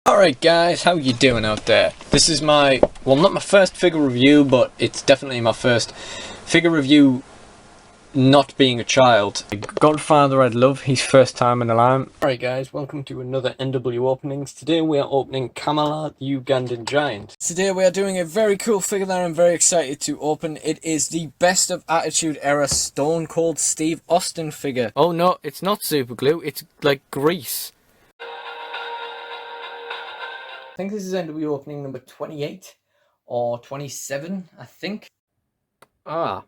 Alright guys, how you doing out there? This is my, well, not my first figure review, but it's definitely my first figure review not being a child. Godfather I'd love, he's first time in a line. Alright guys, welcome to another NW openings. Today we are opening Kamala the Ugandan Giant. Today we are doing a very cool figure that I'm very excited to open. It is the Best of Attitude Era Stone Cold Steve Austin figure. Oh no, it's not super glue, it's like grease. I think this is NW opening number 28 or 27, I think. Ah,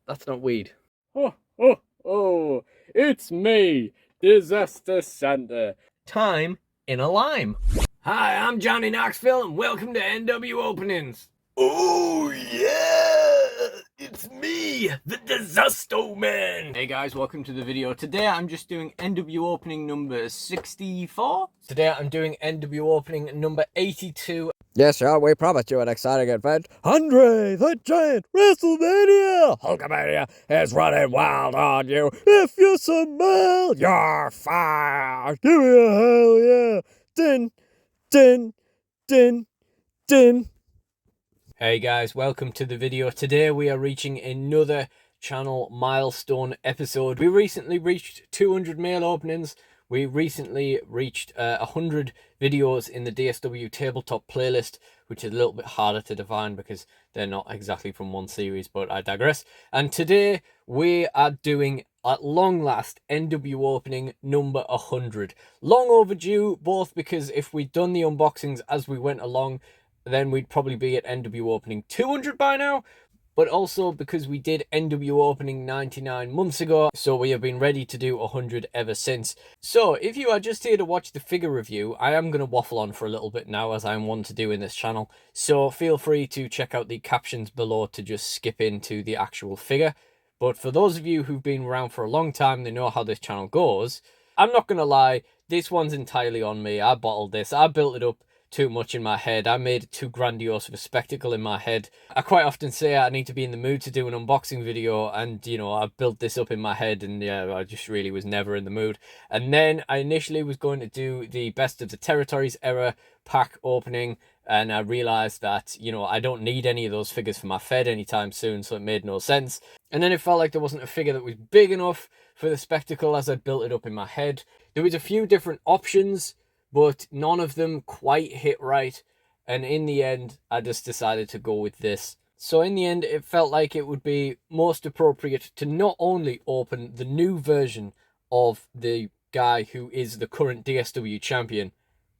that's not weed. Ho, ho, ho! It's me, Disaster Santa. Time in a lime. Hi, I'm Johnny Knoxville and welcome to NW Openings. Oh yeah! It's me, the Disaster Man! Hey guys, welcome to the video. Today I'm just doing NW opening number 64. Today I'm doing NW opening number 82. Yes, sir, we promised you an exciting event. Andre the Giant WrestleMania! Hulkamania is running wild on you. If you smell, you're fired. Give me a hell yeah. Din, din, din, din. Hey guys, welcome to the video. Today we are reaching another channel milestone episode. We recently reached 200 mail openings. We recently reached 100 videos in the DSW tabletop playlist, which is a little bit harder to define because they're not exactly from one series, but I digress. And today we are doing, at long last, NW opening number 100. Long overdue, both because if we'd done the unboxings as we went along, then we'd probably be at NW opening 200 by now, but also because we did NW opening 99 months ago, so we have been ready to do 100 ever since. So if you are just here to watch the figure review, I am going to waffle on for a little bit now, as I'm one to do in this channel, so feel free to check out the captions below to just skip into the actual figure. But for those of you who've been around for a long time, they know how this channel goes. I'm not going to lie, this one's entirely on me. I bottled this, I built it up too much in my head. I made it too grandiose of a spectacle in my head. I quite often say I need to be in the mood to do an unboxing video, and you know, I built this up in my head, and yeah, I just really was never in the mood. And then I initially was going to do the Best of the Territories era pack opening, and I realized that, you know, I don't need any of those figures for my Fed anytime soon, so it made no sense. And then it felt like there wasn't a figure that was big enough for the spectacle as I'd built it up in my head. There was a few different options, but none of them quite hit right, and in the end I just decided to go with this. So in the end it felt like it would be most appropriate to not only open the new version of the guy who is the current DSW champion,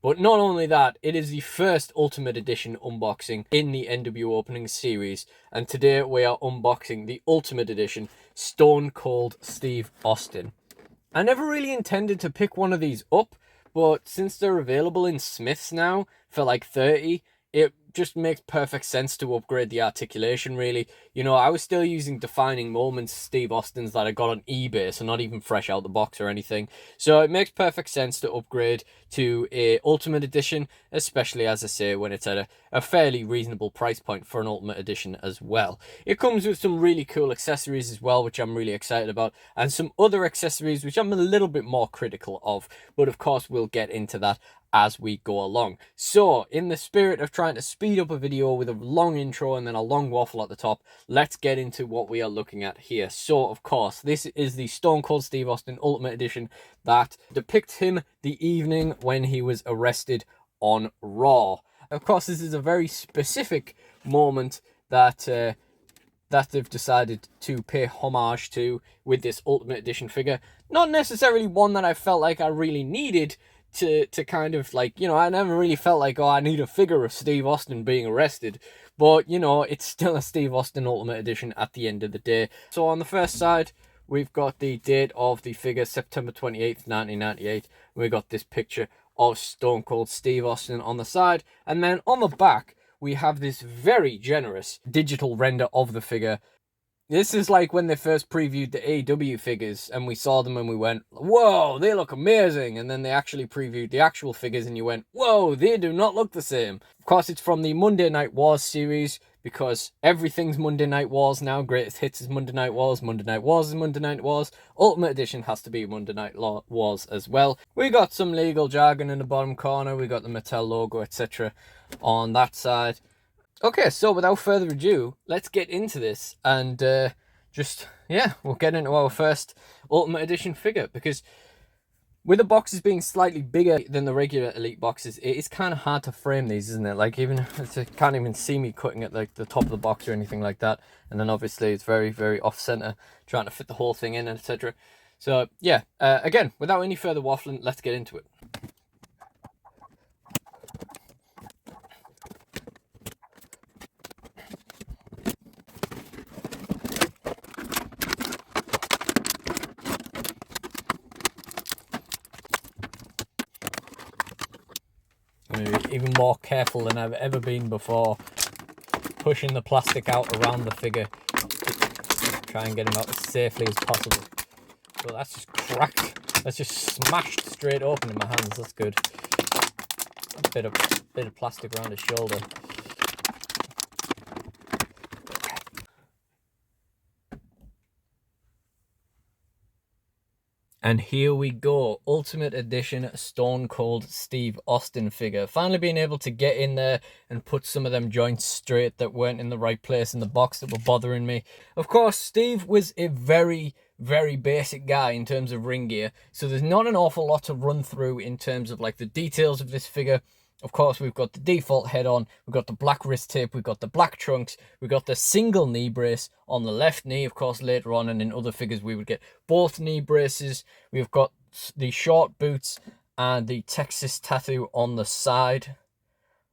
but not only that, it is the first Ultimate Edition unboxing in the NW opening series, and today we are unboxing the Ultimate Edition Stone Cold Steve Austin. I never really intended to pick one of these up, but since they're available in Smiths now for like 30, it just makes perfect sense to upgrade the articulation, really. You know, I was still using Defining Moments Steve Austins that I got on eBay, so not even fresh out the box or anything. So it makes perfect sense to upgrade to a Ultimate Edition, especially, as I say, when it's at a fairly reasonable price point for an Ultimate Edition as well. It comes with some really cool accessories as well, which I'm really excited about, and some other accessories which I'm a little bit more critical of, but of course we'll get into that as we go along. So in the spirit of trying to speed up a video with a long intro and then a long waffle at the top, let's get into what we are looking at here. So of course this is the Stone Cold Steve Austin Ultimate Edition that depicts him the evening when he was arrested on Raw. Of course this is a very specific moment that they've decided to pay homage to with this Ultimate Edition figure. Not necessarily one that I felt like I really needed to kind of, like, you know, I never really felt like, oh, I need a figure of Steve Austin being arrested, but you know, it's still a Steve Austin Ultimate Edition at the end of the day. So on the first side we've got the date of the figure, September 28th 1998. We got this picture of Stone Cold Steve Austin on the side, and then on the back we have this very generous digital render of the figure This is like when they first previewed the AEW figures and we saw them and we went, whoa, they look amazing. And then they actually previewed the actual figures and you went, whoa, they do not look the same. Of course, it's from the Monday Night Wars series because everything's Monday Night Wars now. Greatest Hits is Monday Night Wars. Monday Night Wars is Monday Night Wars. Ultimate Edition has to be Monday Night Wars as well. We got some legal jargon in the bottom corner. We got the Mattel logo, etc. on that side. Okay, so without further ado, let's get into this and we'll get into our first Ultimate Edition figure, because with the boxes being slightly bigger than the regular Elite boxes, it is kind of hard to frame these, isn't it? Like, even you can't even see me cutting at like the top of the box or anything like that, and then obviously it's very, very off-center, trying to fit the whole thing in, etc. So yeah, again, without any further waffling, let's get into it. Even more careful than I've ever been before, pushing the plastic out around the figure to try and get him out as safely as possible. So that's just cracked. That's just smashed straight open in my hands. That's good. A bit of plastic around his shoulder. And here we go, Ultimate Edition Stone Cold Steve Austin figure. Finally being able to get in there and put some of them joints straight that weren't in the right place in the box that were bothering me. Of course, Steve was a very, very basic guy in terms of ring gear, so there's not an awful lot to run through in terms of like the details of this figure. Of course, we've got the default head on, we've got the black wrist tape, we've got the black trunks, we've got the single knee brace on the left knee. Of course, later on and in other figures, we would get both knee braces. We've got the short boots and the Texas tattoo on the side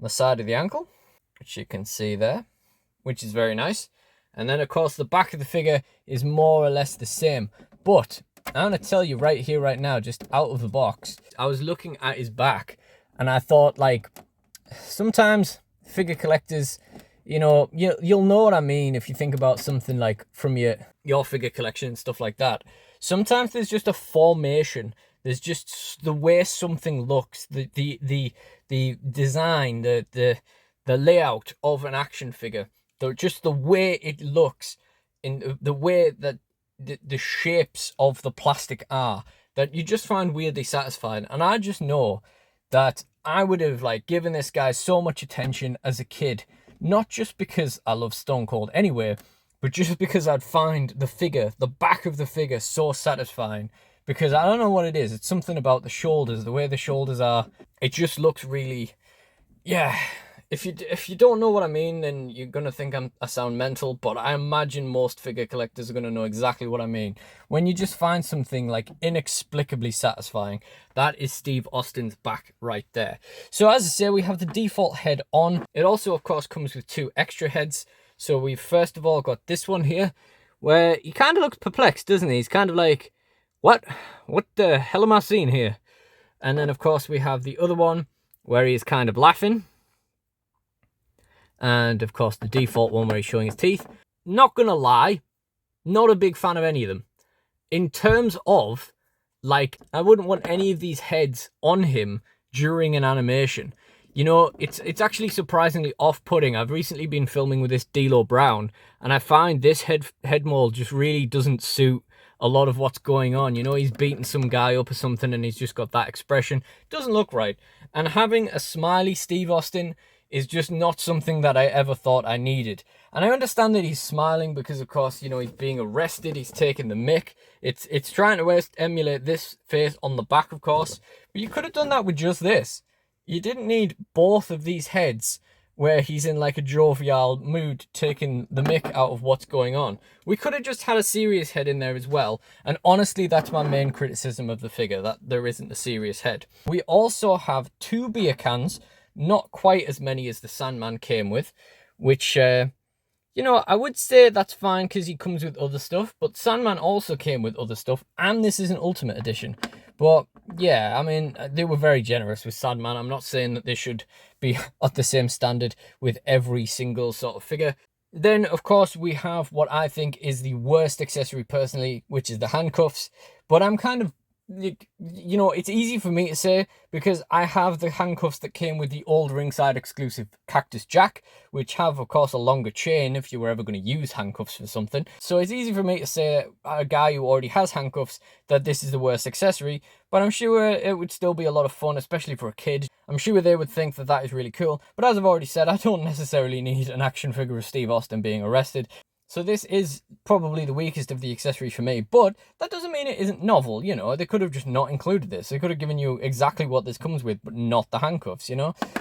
of the ankle, which you can see there, which is very nice. And then, of course, the back of the figure is more or less the same. But I'm going to tell you right here, right now, just out of the box, I was looking at his back, and I thought, like, sometimes figure collectors, you know, you'll know what I mean if you think about something like from your figure collection and stuff like that. Sometimes there's just a formation. There's just the way something looks, the design, the layout of an action figure, just the way it looks, in the way that the shapes of the plastic are, that you just find weirdly satisfying. And I just know that I would have like given this guy so much attention as a kid, not just because I love Stone Cold anyway, but just because I'd find the figure, the back of the figure, so satisfying. Because I don't know what it is. It's something about the shoulders, the way the shoulders are. It just looks really, yeah. If you don't know what I mean, then you're going to think I sound mental, but I imagine most figure collectors are going to know exactly what I mean. When you just find something like inexplicably satisfying, that is Steve Austin's back right there. So as I say, we have the default head on. It also, of course, comes with two extra heads. So we've first of all got this one here, where he kind of looks perplexed, doesn't he? He's kind of like, what the hell am I seeing here? And then, of course, we have the other one where he is kind of laughing. And, of course, the default one where he's showing his teeth. Not gonna lie, not a big fan of any of them. In terms of, like, I wouldn't want any of these heads on him during an animation. You know, it's actually surprisingly off-putting. I've recently been filming with this D'Lo Brown, and I find this head mold just really doesn't suit a lot of what's going on. You know, he's beating some guy up or something, and he's just got that expression. Doesn't look right. And having a smiley Steve Austin is just not something that I ever thought I needed. And I understand that he's smiling because, of course, you know, he's being arrested, he's taking the mick. It's trying to emulate this face on the back, of course. But you could have done that with just this. You didn't need both of these heads where he's in like a jovial mood taking the mick out of what's going on. We could have just had a serious head in there as well. And honestly, that's my main criticism of the figure, that there isn't a serious head. We also have two beer cans, not quite as many as the Sandman came with, which, you know, I would say that's fine because he comes with other stuff, but Sandman also came with other stuff, and this is an Ultimate Edition. But, yeah, I mean, they were very generous with Sandman. I'm not saying that they should be at the same standard with every single sort of figure. Then, of course, we have what I think is the worst accessory personally, which is the handcuffs. But I'm kind of, it's easy for me to say because I have the handcuffs that came with the old ringside exclusive Cactus Jack, which have, of course, a longer chain if you were ever going to use handcuffs for something. So it's easy for me to say, a guy who already has handcuffs, that this is the worst accessory. But I'm sure it would still be a lot of fun, especially for a kid. I'm sure they would think that that is really cool. But as I've already said, I don't necessarily need an action figure of Steve Austin being arrested. So this is probably the weakest of the accessories for me, but that doesn't mean it isn't novel, They could have just not included this. They could have given you exactly what this comes with, but not the handcuffs,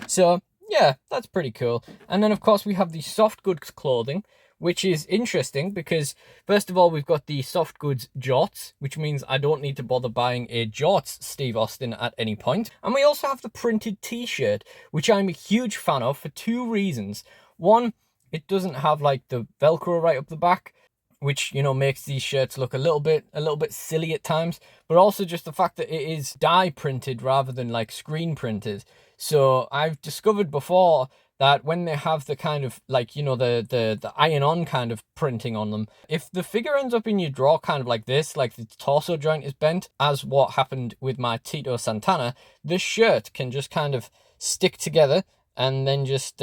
So, yeah, that's pretty cool. And then, of course, we have the soft goods clothing, which is interesting because, first of all, we've got the soft goods jorts, which means I don't need to bother buying a jorts Steve Austin at any point. And we also have the printed t-shirt, which I'm a huge fan of for two reasons. One, it doesn't have like the Velcro right up the back, which, makes these shirts look a little bit silly at times, but also just the fact that it is dye printed rather than like screen printed. So I've discovered before that when they have the kind of like, the iron-on kind of printing on them, if the figure ends up in your drawer kind of like this, like the torso joint is bent, as what happened with my Tito Santana, the shirt can just kind of stick together and then just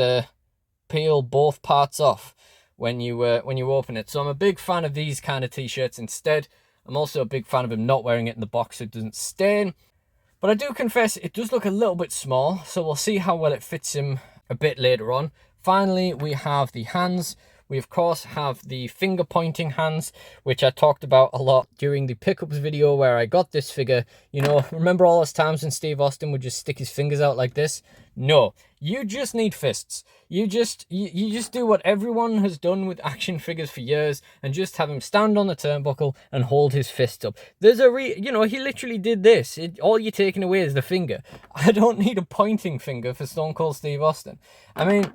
peel both parts off when you open it. So I'm a big fan of these kind of t-shirts instead. I'm also a big fan of him not wearing it in the box so it doesn't stain. But I do confess it does look a little bit small, so we'll see how well it fits him a bit later on. Finally, we have the hands. We, of course, have the finger-pointing hands, which I talked about a lot during the pickups video where I got this figure. Remember all those times when Steve Austin would just stick his fingers out like this? No, you just need fists. You just do what everyone has done with action figures for years and just have him stand on the turnbuckle and hold his fist up. There's he literally did this. All you're taking away is the finger. I don't need a pointing finger for Stone Cold Steve Austin. I mean,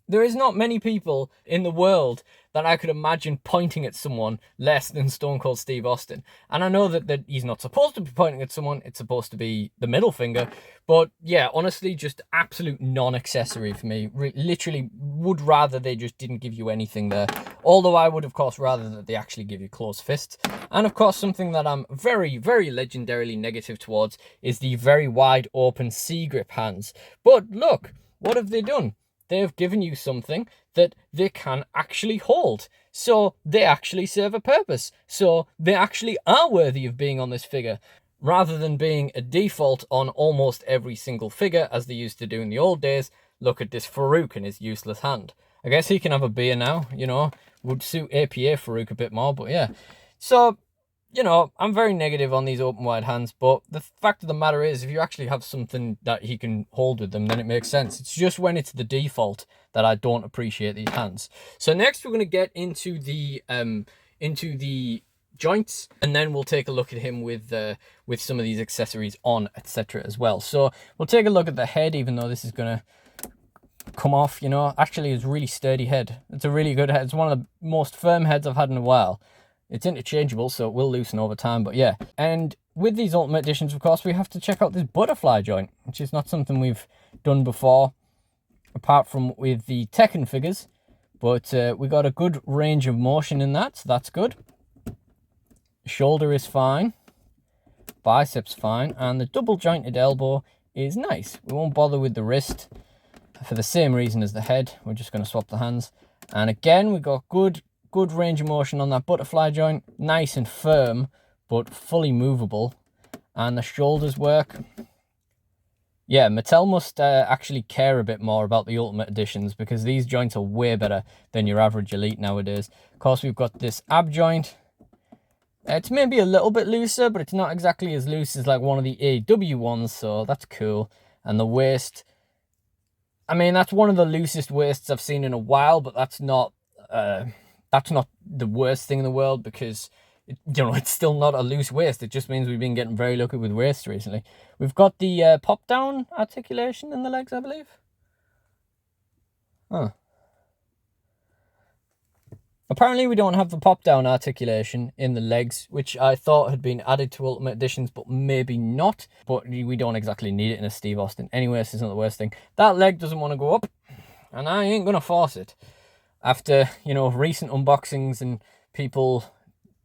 there is not many people in the world that I could imagine pointing at someone less than Stone Cold Steve Austin. And I know that he's not supposed to be pointing at someone. It's supposed to be the middle finger. But yeah, honestly, just absolute non-accessory for me. Literally would rather they just didn't give you anything there. Although I would, of course, rather that they actually give you closed fists. And of course, something that I'm very, very legendarily negative towards is the very wide open C-grip hands. But look, what have they done? They have given you something that they can actually hold. So they actually serve a purpose. So they actually are worthy of being on this figure. Rather than being a default on almost every single figure, as they used to do in the old days, look at this Farouk and his useless hand. I guess he can have a beer now, would suit APA Farouk a bit more, but yeah. So, I'm very negative on these open wide hands, but the fact of the matter is, if you actually have something that he can hold with them, then it makes sense. It's just when it's the default that I don't appreciate these hands. So next we're going to get into the joints, and then we'll take a look at him with some of these accessories on, etc. as well. So we'll take a look at the head, even though this is going to come off, Actually, it's a really sturdy head. It's a really good head. It's one of the most firm heads I've had in a while. It's interchangeable, so it will loosen over time, but yeah. And with these Ultimate Editions, of course, we have to check out this butterfly joint, which is not something we've done before, apart from with the Tekken figures. But we got a good range of motion in that, so that's good. Shoulder is fine. Biceps fine. And the double jointed elbow is nice. We won't bother with the wrist for the same reason as the head. We're just going to swap the hands. And again, we got good range of motion on that butterfly joint, nice and firm but fully movable. And the shoulders work. Yeah, Mattel must actually care a bit more about the Ultimate Editions, because these joints are way better than your average Elite nowadays. Of course, we've got this ab joint. It's maybe a little bit looser, but it's not exactly as loose as like one of the AEW ones, so that's cool. And the waist, I mean, that's one of the loosest waists I've seen in a while, but that's not the worst thing in the world, because it's still not a loose waist. It just means we've been getting very lucky with waists recently. We've got the pop down articulation in the legs, I believe. Huh. Apparently we don't have the pop down articulation in the legs, which I thought had been added to Ultimate Editions, but maybe not. But we don't exactly need it in a Steve Austin anyway, so it's not the worst thing. That leg doesn't want to go up, and I ain't gonna force it. after, you know, recent unboxings and people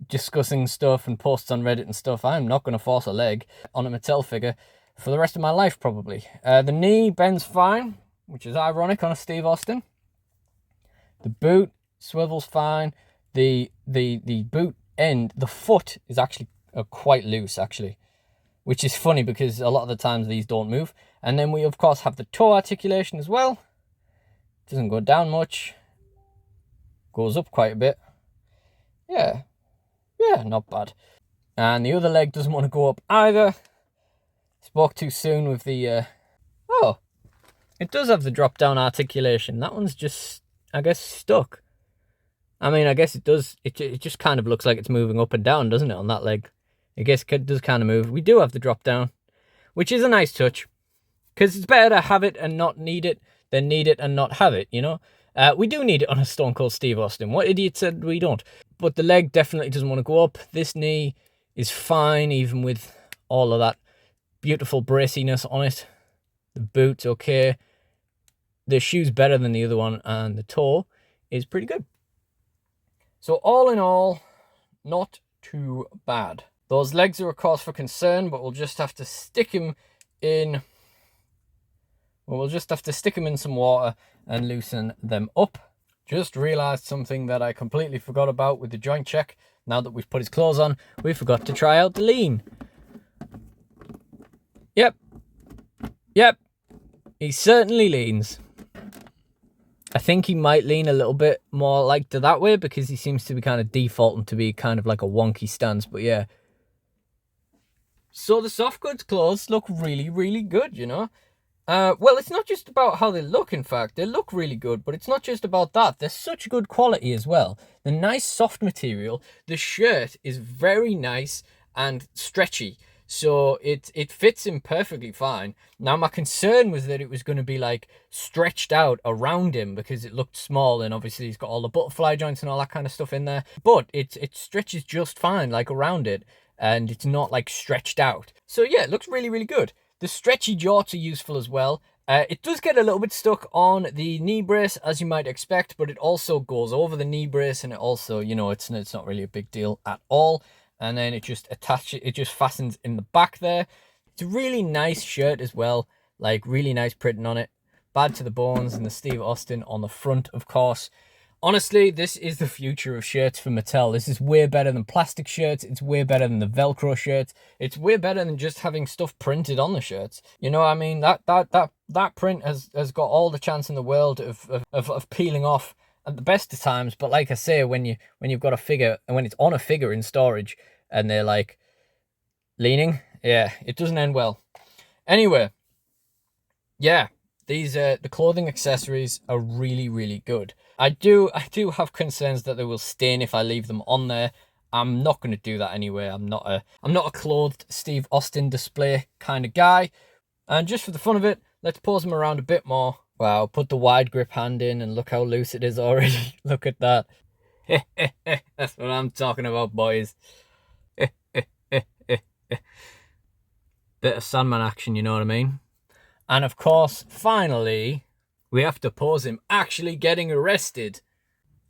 discussing stuff and posts on Reddit and stuff, I'm not going to force a leg on a Mattel figure for the rest of my life, probably. The knee bends fine, which is ironic on a Steve Austin. The boot swivels fine. The boot end, the foot is actually quite loose, actually, which is funny because a lot of the times these don't move. And then we, of course, have the toe articulation as well. Doesn't go down much. Goes up quite a bit. Yeah, not bad. And the other leg doesn't want to go up either. Spoke too soon with the... Oh, it does have the drop-down articulation. That one's just, I guess, stuck. I mean, I guess it does. It just kind of looks like it's moving up and down, doesn't it, on that leg? I guess it does kind of move. We do have the drop-down, which is a nice touch. Because it's better to have it and not need it than need it and not have it, you know? We do need it on a Stone Cold Steve Austin. What idiot said we don't? But the leg definitely doesn't want to go up. This knee is fine, even with all of that beautiful braciness on it. The boot's okay. The shoe's better than the other one, and the toe is pretty good. So all in all, not too bad. Those legs are a cause for concern, but we'll just have to stick him in... Well, we'll just have to stick them in some water and loosen them up. Just realised something that I completely forgot about with the joint check. Now that we've put his clothes on, we forgot to try out the lean. Yep. He certainly leans. I think he might lean a little bit more like to that way because he seems to be kind of defaulting to be kind of like a wonky stance, but yeah. So the soft goods clothes look really, really good, you know? Well, it's not just about how they look, in fact. They look really good, but it's not just about that. They're such good quality as well. The nice soft material. The shirt is very nice and stretchy, so it fits him perfectly fine. Now, my concern was that it was going to be, like, stretched out around him because it looked small, and obviously he's got all the butterfly joints and all that kind of stuff in there. But it stretches just fine, like, around it, and it's not, like, stretched out. So, yeah, it looks really, really good. The stretchy jorts are useful as well. It does get a little bit stuck on the knee brace, as you might expect, but it also goes over the knee brace, and it also, you know, it's not really a big deal at all. And then it just fastens in the back there. It's a really nice shirt as well, like really nice printing on it. Bad to the bones, and the Steve Austin on the front, of course. Honestly, this is the future of shirts for Mattel. This is way better than plastic shirts. It's way better than the Velcro shirts. It's way better than just having stuff printed on the shirts. You know what I mean? That print has got all the chance in the world of peeling off at the best of times. But like I say, when you've got a figure, and when it's on a figure in storage and they're like leaning, yeah, it doesn't end well. Anyway, yeah. These the clothing accessories are really, really good. I do have concerns that they will stain if I leave them on there. I'm not going to do that anyway. I'm not a clothed Steve Austin display kind of guy. And just for the fun of it, let's pose them around a bit more. Wow, put the wide grip hand in and look how loose it is already. Look at that. That's what I'm talking about, boys. Bit of Sandman action, you know what I mean? And of course, finally, we have to pose him actually getting arrested.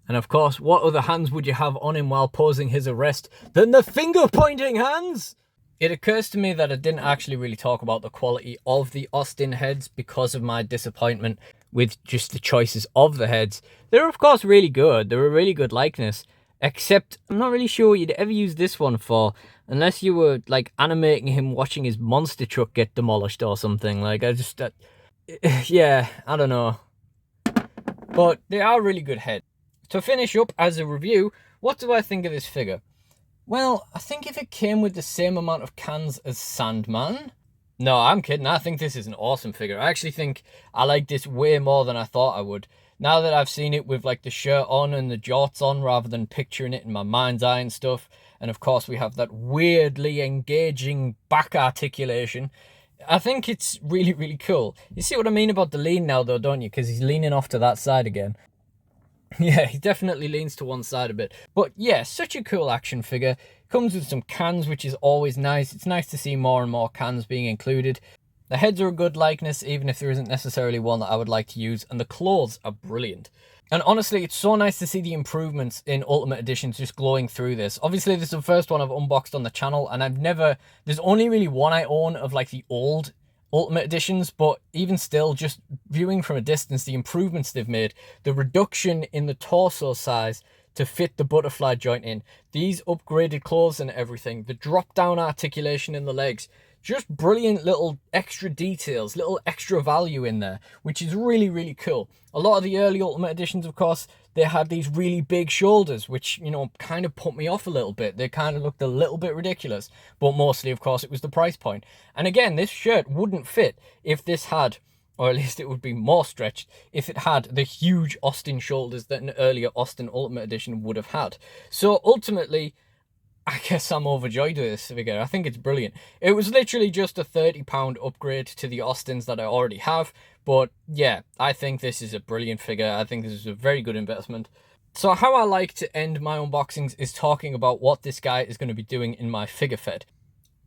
And of course, what other hands would you have on him while posing his arrest than the finger-pointing hands? It occurs to me that I didn't actually really talk about the quality of the Austin heads because of my disappointment with just the choices of the heads. They're, of course, really good. They're a really good likeness. Except, I'm not really sure what you'd ever use this one for. Unless you were, like, animating him watching his monster truck get demolished or something. Like, yeah, I don't know. But they are really good heads. To finish up as a review, what do I think of this figure? Well, I think if it came with the same amount of cans as Sandman... No, I'm kidding. I think this is an awesome figure. I actually think I like this way more than I thought I would. Now that I've seen it with, like, the shirt on and the jorts on rather than picturing it in my mind's eye and stuff. And, of course, we have that weirdly engaging back articulation. I think it's really, really cool. You see what I mean about the lean now, though, don't you? Because he's leaning off to that side again. Yeah, he definitely leans to one side a bit. But, yeah, such a cool action figure. Comes with some cans, which is always nice. It's nice to see more and more cans being included. The heads are a good likeness, even if there isn't necessarily one that I would like to use. And the clothes are brilliant. And honestly, it's so nice to see the improvements in Ultimate Editions just glowing through this. Obviously, this is the first one I've unboxed on the channel, and there's only really one I own of like the old Ultimate Editions, but even still, just viewing from a distance, the improvements they've made, the reduction in the torso size to fit the butterfly joint in, these upgraded clothes and everything, the drop-down articulation in the legs, just brilliant little extra details, little extra value in there, which is really, really cool. A lot of the early Ultimate Editions, of course, they had these really big shoulders, which, you know, kind of put me off a little bit. They kind of looked a little bit ridiculous, but mostly, of course, it was the price point. And again, this shirt wouldn't fit if this had, or at least it would be more stretched, if it had the huge Austin shoulders that an earlier Austin Ultimate Edition would have had. So ultimately, I guess I'm overjoyed with this figure. I think it's brilliant. It was literally just a £30 upgrade to the Austins that I already have. But yeah, I think this is a brilliant figure. I think this is a very good investment. So how I like to end my unboxings is talking about what this guy is going to be doing in my figure fed.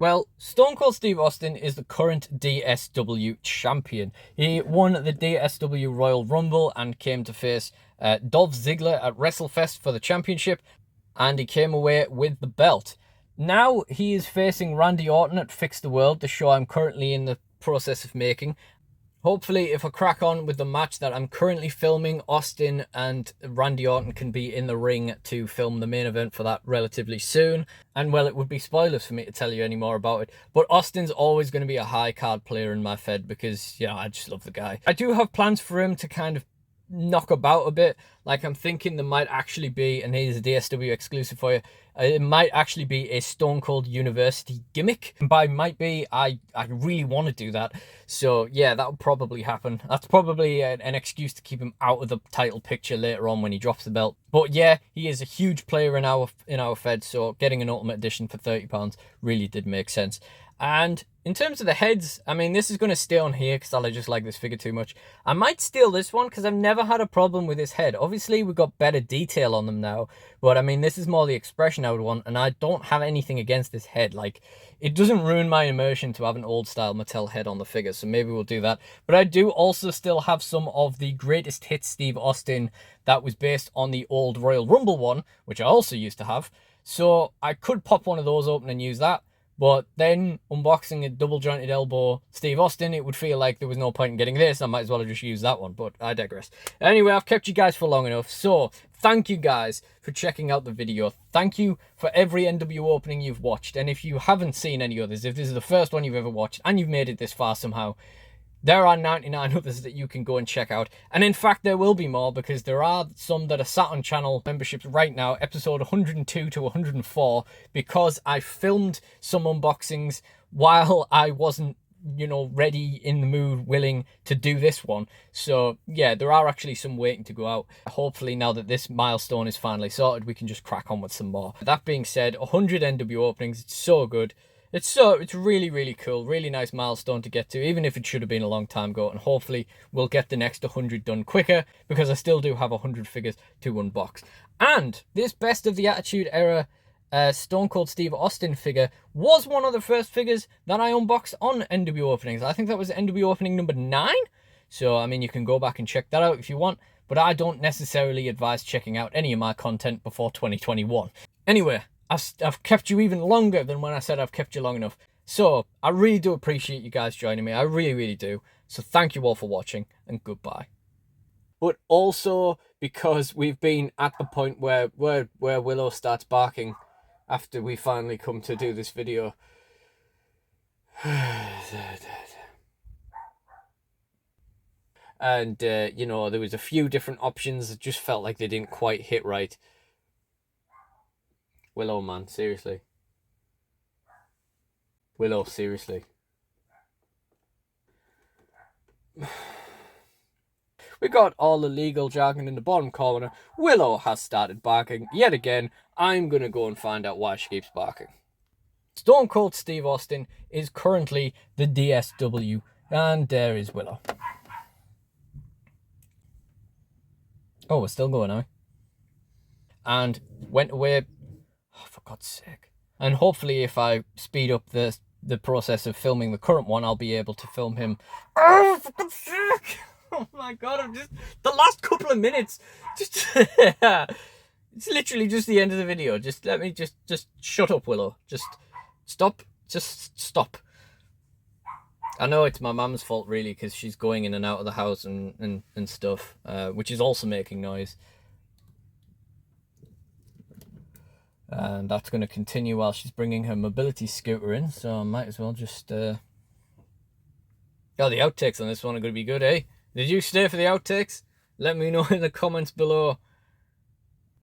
Well, Stone Cold Steve Austin is the current DSW champion. He won the DSW Royal Rumble and came to face Dolph Ziggler at WrestleFest for the championship, and he came away with the belt. Now he is facing Randy Orton at Fix the World, the show I'm currently in the process of making. Hopefully, if I crack on with the match that I'm currently filming, Austin and Randy Orton can be in the ring to film the main event for that relatively soon. And well, it would be spoilers for me to tell you any more about it. But Austin's always going to be a high card player in my fed because, yeah, I just love the guy. I do have plans for him to kind of knock about a bit. Like, I'm thinking there might actually be, and here's a DSW exclusive for you, it might actually be a Stone Cold University gimmick. And by might be, I really want to do that. So yeah, that will probably happen. That's probably an excuse to keep him out of the title picture later on when he drops the belt. But yeah, he is a huge player in our fed, so getting an Ultimate Edition for £30 really did make sense. And in terms of the heads, I mean, this is going to stay on here because I just like this figure too much. I might steal this one because I've never had a problem with his head. Obviously, we've got better detail on them now. But, I mean, this is more the expression I would want. And I don't have anything against this head. Like, it doesn't ruin my immersion to have an old-style Mattel head on the figure. So maybe we'll do that. But I do also still have some of the greatest hits Steve Austin that was based on the old Royal Rumble one, which I also used to have. So I could pop one of those open and use that. But then, unboxing a double-jointed elbow Steve Austin, it would feel like there was no point in getting this. I might as well have just used that one, but I digress. Anyway, I've kept you guys for long enough, so thank you guys for checking out the video. Thank you for every NWO opening you've watched, and if you haven't seen any others, if this is the first one you've ever watched, and you've made it this far somehow, there are 99 others that you can go and check out. And in fact, there will be more because there are some that are sat on channel memberships right now, episode 102 to 104, because I filmed some unboxings while I wasn't, you know, ready, in the mood, willing to do this one. So yeah, there are actually some waiting to go out. Hopefully now that this milestone is finally sorted, we can just crack on with some more. That being said, 100 NWO openings, it's so good. It's really, really cool. Really nice milestone to get to, even if it should have been a long time ago. And hopefully we'll get the next 100 done quicker because I still do have 100 figures to unbox. And this Best of the Attitude Era Stone Cold Steve Austin figure was one of the first figures that I unboxed on NWO openings. I think that was NWO opening number 9. So, I mean, you can go back and check that out if you want. But I don't necessarily advise checking out any of my content before 2021. Anyway, I've kept you even longer than when I said I've kept you long enough. So, I really do appreciate you guys joining me. I really, really do. So, thank you all for watching, and goodbye. But also, because we've been at the point where Willow starts barking after we finally come to do this video. And, you know, there was a few different options that just felt like they didn't quite hit right. Willow, man, seriously. Willow, seriously. We got all the legal jargon in the bottom corner. Willow has started barking yet again. I'm gonna go and find out why she keeps barking. Stone Cold Steve Austin is currently the DSW, and there is Willow. Oh, we're still going now. And went away. Oh, for God's sake. And hopefully if I speed up the process of filming the current one, I'll be able to film him. Oh, for God's sake! Oh my god, I'm just... The last couple of minutes. Just... It's literally just the end of the video. Just let me just shut up, Willow. Just stop. Just stop. I know it's my mum's fault, really, because she's going in and out of the house and stuff, which is also making noise. And that's going to continue while she's bringing her mobility scooter in, so I might as well just... Oh, the outtakes on this one are going to be good, eh? Did you stay for the outtakes? Let me know in the comments below.